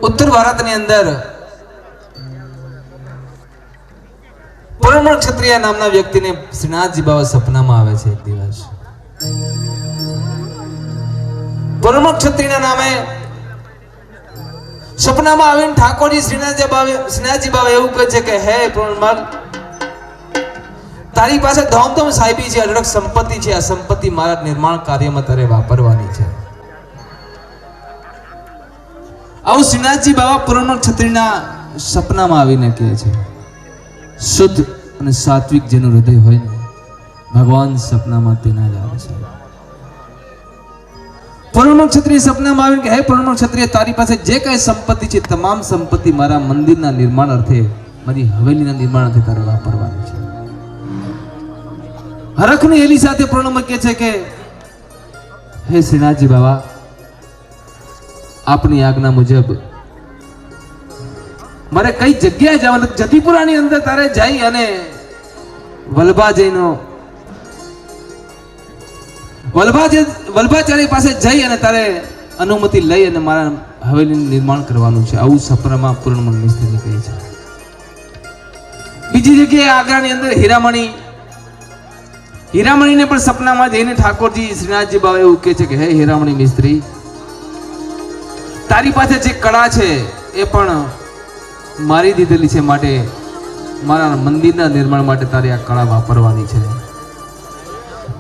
उत्तर भारतની અંદર પરમળ ક્ષત્રિય નામના વ્યક્તિને શ્રીનાથજી બાબા સપનામાં આવે છે એક દિવસ. પરમળ ક્ષત્રિયના નામે સપનામાં આવીને ઠાકોરજી શ્રીનાથજી બાબા એવું કહે છે કે હે પરમળ, તારી પાસે ધોમધમ સાહેબી છે, અઢળક સંપત્તિ છે, આ સંપત્તિ મારા નિર્માણ કાર્યમાં તારે વાપરવાની છે. આવું શ્રીનાથજી બાબા પરમળ ક્ષત્રિયના સપનામાં આવીને કહે છે. શુદ્ધ અને સાત્વિક જેનું હૃદય હોય ને, ભગવાન સપનામાં તેના જ આવે છે. પરમળ ક્ષત્રિય સપનામાં આવીને કે હે પરમળ ક્ષત્રિય, તારી પાસે જે કઈ સંપત્તિ છે તમામ સંપત્તિ મારા મંદિરના નિર્માણ અર્થે, મારી હવેલીના નિર્માણ અર્થે તારે વાપરવાની છે. હરખની એલી સાથે પરમળ કહે છે કે હે શ્રીનાથજી બાબા, આપની આજ્ઞા મુજબ મારે કઈ જગ્યાએ જવાનું? જતીપુરાની અંદર તારે જઈ અને વલ્ભાચાર્ય પાસે જઈ અને તારે અનુમતિ લઈ અને મારા હવેલીનું નિર્માણ કરવાનું છે. આવું સપનામાં પૂર્ણમલ મિસ્ત્રી કહે છે. બીજી જગ્યાએ આગ્રાની અંદર હીરામણીને પણ સપનામાં જઈને ઠાકોરજી શ્રીનાથજી બાબા એવું કહે છે કે હે હીરામણી મિસ્ત્રી, તારી પાસે જે કળા છે એ પણ મારી દીધેલી છે, માટે મારા મંદિરના નિર્માણ માટે તારે આ કળા વાપરવાની છે.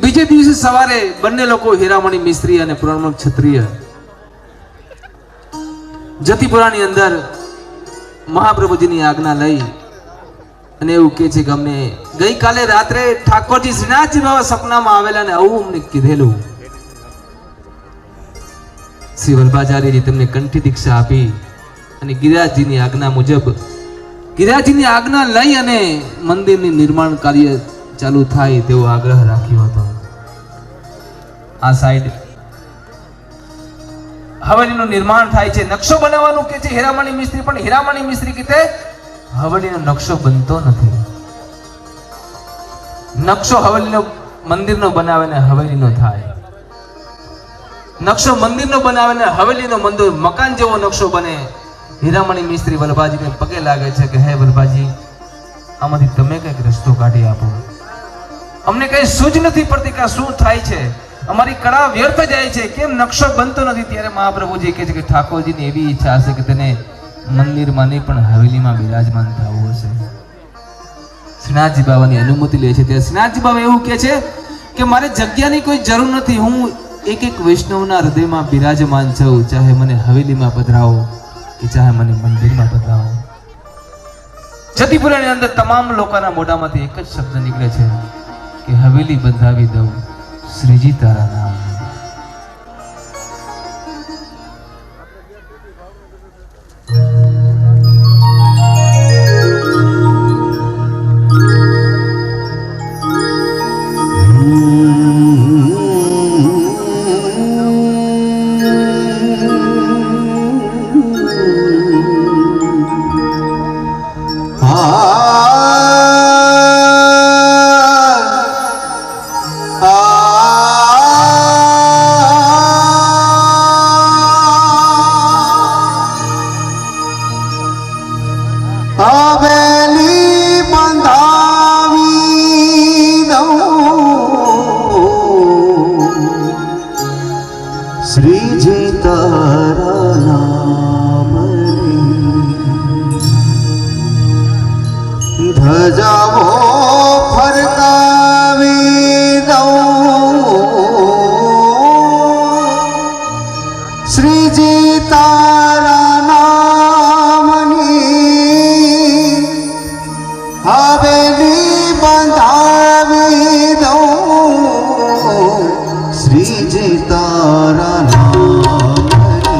બીજે દિવસે સવારે બંને લોકો હીરામણી મિસ્ત્રી અને પરમળ ક્ષત્રિય જતીપુરાની અંદર મહાપ્રભુજીની આજ્ઞા લઈ અને એવું કહે છે કે અમને ગઈકાલે રાત્રે ઠાકોરજી શ્રીનાથજી બાબા સપનામાં આવેલા ને આવું અમને કીધેલું. શ્રી વલ્ભાચાર્યજી તેમને કંઠી દીક્ષા આપી અને ગિરિરાજજીની આજ્ઞા મુજબ ગિરિરાજજીની આજ્ઞા લઈ અને મંદિરની નિર્માણ કાર્ય ચાલુ થાય તેવો આગ્રહ રાખ્યો હતો. આ સાઈડ હવેલીનું નિર્માણ થાય છે, નકશો બનાવવાનું કે છે હીરામણી મિસ્ત્રી, પણ હીરામણી મિસ્ત્રી કીધે હવેલીનો નકશો બનતો નથી. નકશો હવેલીનો મંદિરનો બનાવે ને હવેલીનો થાય, નકશો મંદિરનો બનાવે ને હવેલીનો મંદિર મકાન જેવો નકશો બને. હીરામણી મિસ્ત્રી વલ્ભાજીને પગે લાગે છે કે હે વલ્ભાજી, આમાંથી તમે કઈક રસ્તો કાઢી આપો. અમને કઈ સૂઝ નથી પડતી કે શું થાય છે, અમારી કળા વ્યર્થ જાય છે, કેમ નકશો બનતો નથી. ત્યારે મહાપ્રભુજી કહે છે કે ઠાકોરજીની એવી ઈચ્છા હશે કે તેને મંદિરમાં નહીં પણ હવેલીમાં બિરાજમાન થવું હશે. શ્રીનાથજી બાબાની અનુમતિ લે છે. ત્યારે શ્રીનાથજી બાબા એવું કહે છે કે મારે જગ્યાની કોઈ જરૂર નથી, હું એક એક વૈષ્ણવના હૃદયમાં બિરાજમાન છું, ચાહે મને હવેલીમાં પધરાવો કે ચાહે મને મંદિરમાં પધરાવો. જતીપુરાની અંદર તમામ લોકોના મોઢામાંથી એક જ શબ્દ નીકળે છે કે હવેલી બંધાવી દઉં શ્રીજી તારા નામ. શ્રીજી તારા નામની ધજાઓ ફરકાવી દઉં, શ્રીજી તારા નામની હવેલી બંધાવી દઉં, શ્રીજી તારા નામ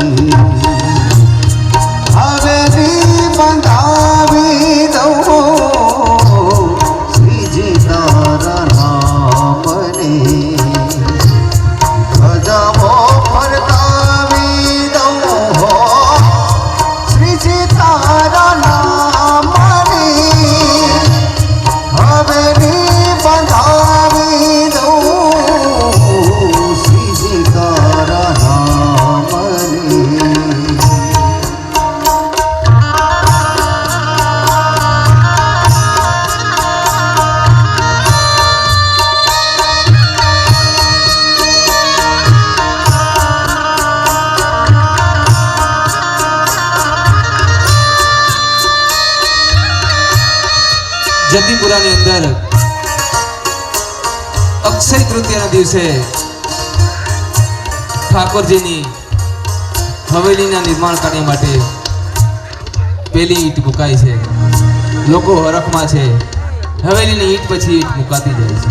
જતીપુરાની અંદર અક્ષય તૃતીયાના દિવસે ઠાકોરજીની હવેલીના નિર્માણ કાર્ય માટે પેલી ઈંટ મુકાય છે. લોકો હરખમાં છે. હવેલીની ઈંટ પછી ઈંટ મુકાતી જાય છે.